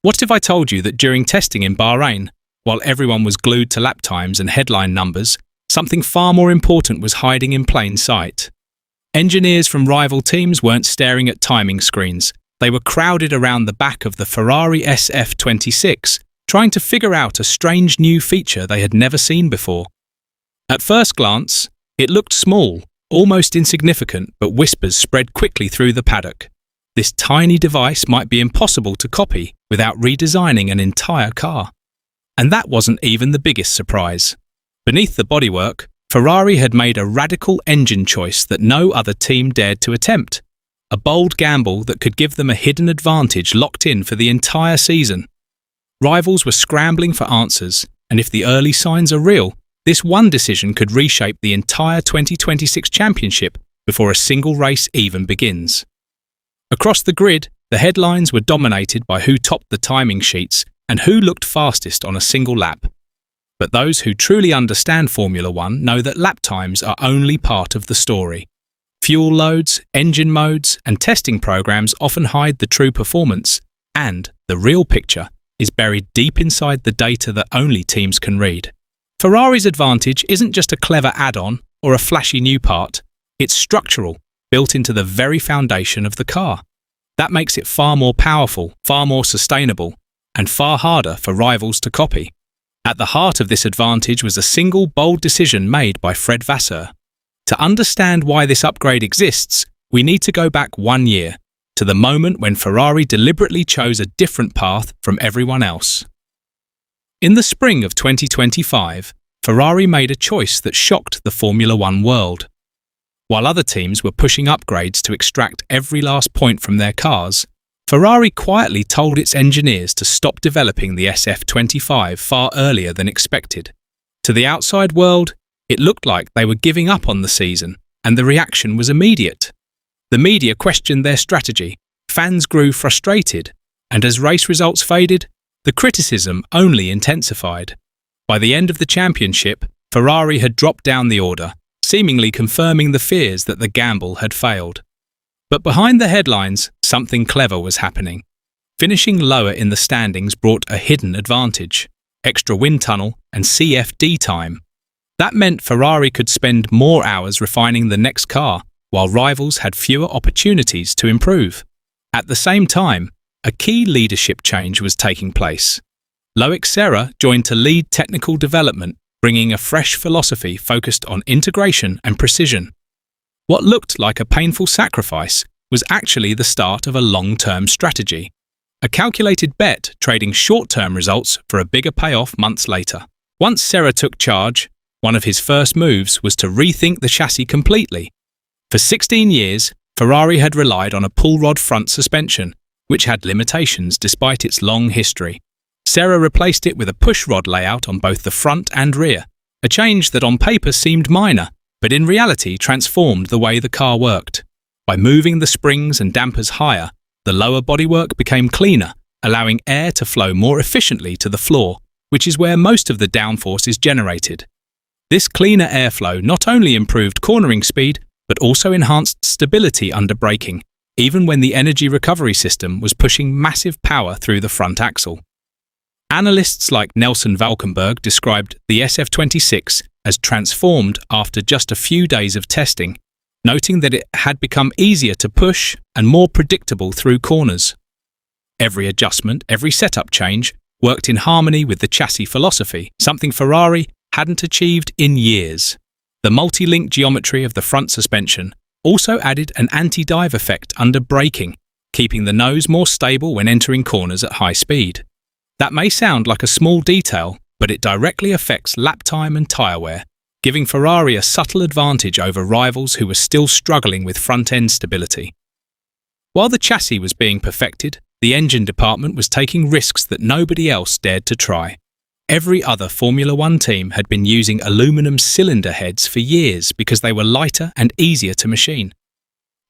What if I told you that during testing in Bahrain, while everyone was glued to lap times and headline numbers, something far more important was hiding in plain sight? Engineers from rival teams weren't staring at timing screens. They were crowded around the back of the Ferrari SF26, trying to figure out a strange new feature they had never seen before. At first glance, it looked small, almost insignificant, but whispers spread quickly through the paddock. This tiny device might be impossible to copy without redesigning an entire car. And that wasn't even the biggest surprise. Beneath the bodywork, Ferrari had made a radical engine choice that no other team dared to attempt. A bold gamble that could give them a hidden advantage locked in for the entire season. Rivals were scrambling for answers, and if the early signs are real, this one decision could reshape the entire 2026 championship before a single race even begins. Across the grid, the headlines were dominated by who topped the timing sheets and who looked fastest on a single lap. But those who truly understand Formula One know that lap times are only part of the story. Fuel loads, engine modes, and testing programs often hide the true performance, and the real picture is buried deep inside the data that only teams can read. Ferrari's advantage isn't just a clever add-on or a flashy new part, it's structural, built into the very foundation of the car. That makes it far more powerful, far more sustainable, and far harder for rivals to copy. At the heart of this advantage was a single bold decision made by Fred Vasseur. To understand why this upgrade exists, we need to go back 1 year, to the moment when Ferrari deliberately chose a different path from everyone else. In the spring of 2025, Ferrari made a choice that shocked the Formula One world. While other teams were pushing upgrades to extract every last point from their cars, Ferrari quietly told its engineers to stop developing the SF25 far earlier than expected. To the outside world, it looked like they were giving up on the season, and the reaction was immediate. The media questioned their strategy, fans grew frustrated, and as race results faded, the criticism only intensified. By the end of the championship, Ferrari had dropped down the order, seemingly confirming the fears that the gamble had failed. But behind the headlines, something clever was happening. Finishing lower in the standings brought a hidden advantage: extra wind tunnel and CFD time. That meant Ferrari could spend more hours refining the next car, while rivals had fewer opportunities to improve. At the same time, a key leadership change was taking place. Loic Serra joined to lead technical development, bringing a fresh philosophy focused on integration and precision. What looked like a painful sacrifice was actually the start of a long-term strategy, a calculated bet trading short-term results for a bigger payoff months later. Once Serra took charge, one of his first moves was to rethink the chassis completely. For 16 years, Ferrari had relied on a pull-rod front suspension, which had limitations despite its long history. Serra replaced it with a push-rod layout on both the front and rear, a change that on paper seemed minor, but in reality transformed the way the car worked. By moving the springs and dampers higher, the lower bodywork became cleaner, allowing air to flow more efficiently to the floor, which is where most of the downforce is generated. This cleaner airflow not only improved cornering speed, but also enhanced stability under braking, even when the energy recovery system was pushing massive power through the front axle. Analysts like Nelson Valkenburg described the SF26 as transformed after just a few days of testing, noting that it had become easier to push and more predictable through corners. Every adjustment, every setup change, worked in harmony with the chassis philosophy, something Ferrari hadn't achieved in years. The multi-link geometry of the front suspension also added an anti-dive effect under braking, keeping the nose more stable when entering corners at high speed. That may sound like a small detail, but it directly affects lap time and tyre wear, giving Ferrari a subtle advantage over rivals who were still struggling with front-end stability. While the chassis was being perfected, the engine department was taking risks that nobody else dared to try. Every other Formula One team had been using aluminum cylinder heads for years because they were lighter and easier to machine.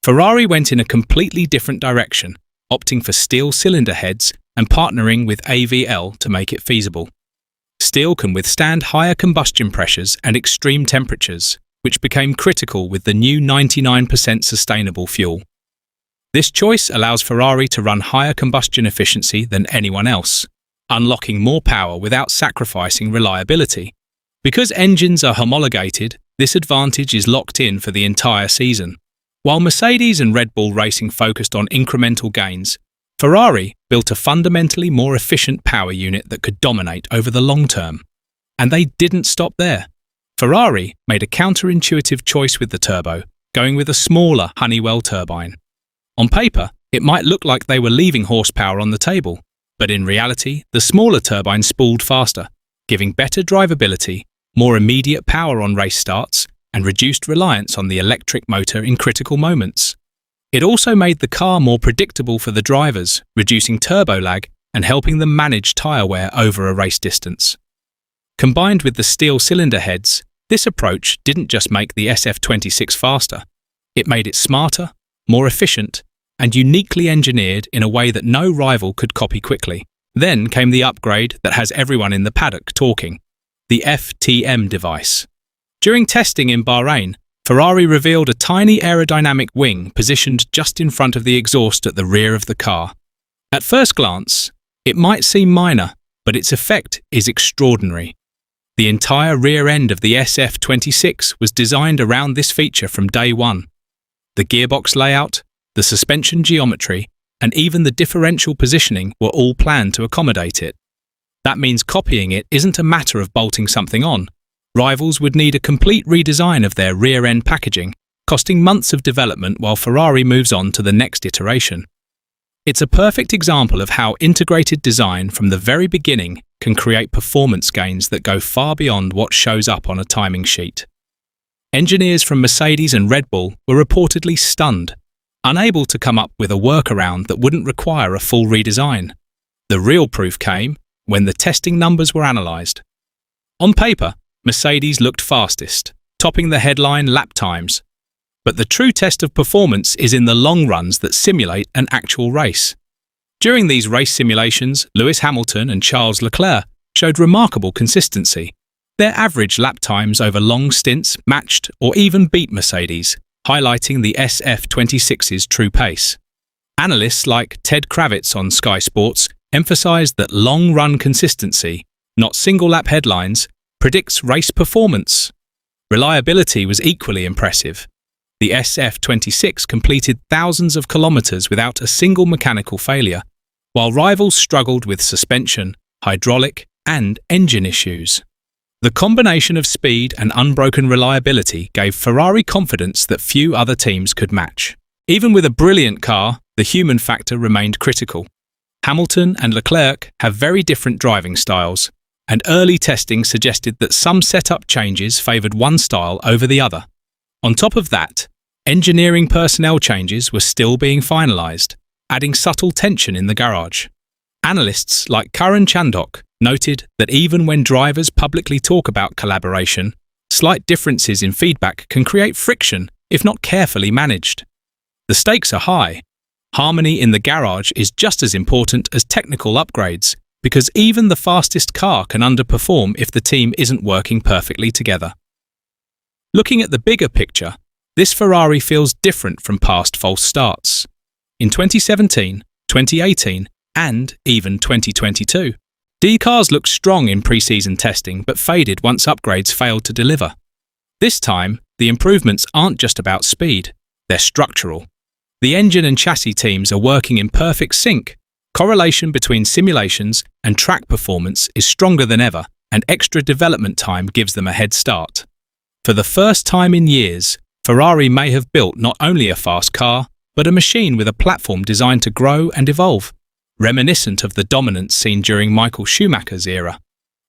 Ferrari went in a completely different direction, opting for steel cylinder heads and partnering with AVL to make it feasible. Steel can withstand higher combustion pressures and extreme temperatures, which became critical with the new 99% sustainable fuel. This choice allows Ferrari to run higher combustion efficiency than anyone else, unlocking more power without sacrificing reliability. Because engines are homologated, this advantage is locked in for the entire season. While Mercedes and Red Bull Racing focused on incremental gains, Ferrari built a fundamentally more efficient power unit that could dominate over the long term. And they didn't stop there. Ferrari made a counterintuitive choice with the turbo, going with a smaller Honeywell turbine. On paper, it might look like they were leaving horsepower on the table, but in reality, the smaller turbine spooled faster, giving better drivability, more immediate power on race starts, and reduced reliance on the electric motor in critical moments. It also made the car more predictable for the drivers, reducing turbo lag and helping them manage tyre wear over a race distance. Combined with the steel cylinder heads, this approach didn't just make the SF26 faster, it made it smarter, more efficient, and uniquely engineered in a way that no rival could copy quickly. Then came the upgrade that has everyone in the paddock talking, the FTM device. During testing in Bahrain, Ferrari revealed a tiny aerodynamic wing positioned just in front of the exhaust at the rear of the car. At first glance, it might seem minor, but its effect is extraordinary. The entire rear end of the SF26 was designed around this feature from day one. The gearbox layout, the suspension geometry, and even the differential positioning were all planned to accommodate it. That means copying it isn't a matter of bolting something on. Rivals would need a complete redesign of their rear-end packaging, costing months of development while Ferrari moves on to the next iteration. It's a perfect example of how integrated design from the very beginning can create performance gains that go far beyond what shows up on a timing sheet. Engineers from Mercedes and Red Bull were reportedly stunned, unable to come up with a workaround that wouldn't require a full redesign. The real proof came when the testing numbers were analysed. On paper, Mercedes looked fastest, topping the headline lap times. But the true test of performance is in the long runs that simulate an actual race. During these race simulations, Lewis Hamilton and Charles Leclerc showed remarkable consistency. Their average lap times over long stints matched or even beat Mercedes, highlighting the SF26's true pace. Analysts like Ted Kravitz on Sky Sports emphasized that long-run consistency, not single-lap headlines, predicts race performance. Reliability was equally impressive. The SF26 completed thousands of kilometers without a single mechanical failure, while rivals struggled with suspension, hydraulic, and engine issues. The combination of speed and unbroken reliability gave Ferrari confidence that few other teams could match. Even with a brilliant car, the human factor remained critical. Hamilton and Leclerc have very different driving styles, and early testing suggested that some setup changes favoured one style over the other. On top of that, engineering personnel changes were still being finalised, adding subtle tension in the garage. Analysts like Karan Chandok noted that even when drivers publicly talk about collaboration, slight differences in feedback can create friction if not carefully managed. The stakes are high. Harmony in the garage is just as important as technical upgrades, because even the fastest car can underperform if the team isn't working perfectly together. Looking at the bigger picture, this Ferrari feels different from past false starts. In 2017, 2018, and even 2022, D cars looked strong in pre-season testing but faded once upgrades failed to deliver. This time, the improvements aren't just about speed, they're structural. The engine and chassis teams are working in perfect sync. Correlation between simulations and track performance is stronger than ever, and extra development time gives them a head start. For the first time in years, Ferrari may have built not only a fast car, but a machine with a platform designed to grow and evolve, reminiscent of the dominance seen during Michael Schumacher's era.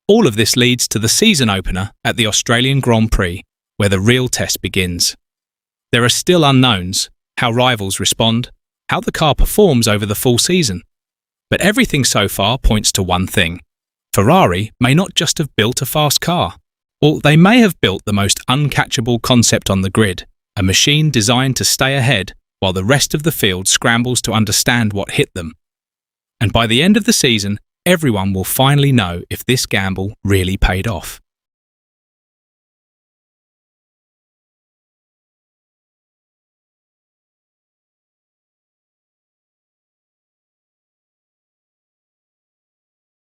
All of this leads to the season opener at the Australian Grand Prix, where the real test begins. There are still unknowns: how rivals respond, how the car performs over the full season. But everything so far points to one thing. Ferrari may not just have built a fast car, or they may have built the most uncatchable concept on the grid, a machine designed to stay ahead while the rest of the field scrambles to understand what hit them. And by the end of the season, everyone will finally know if this gamble really paid off.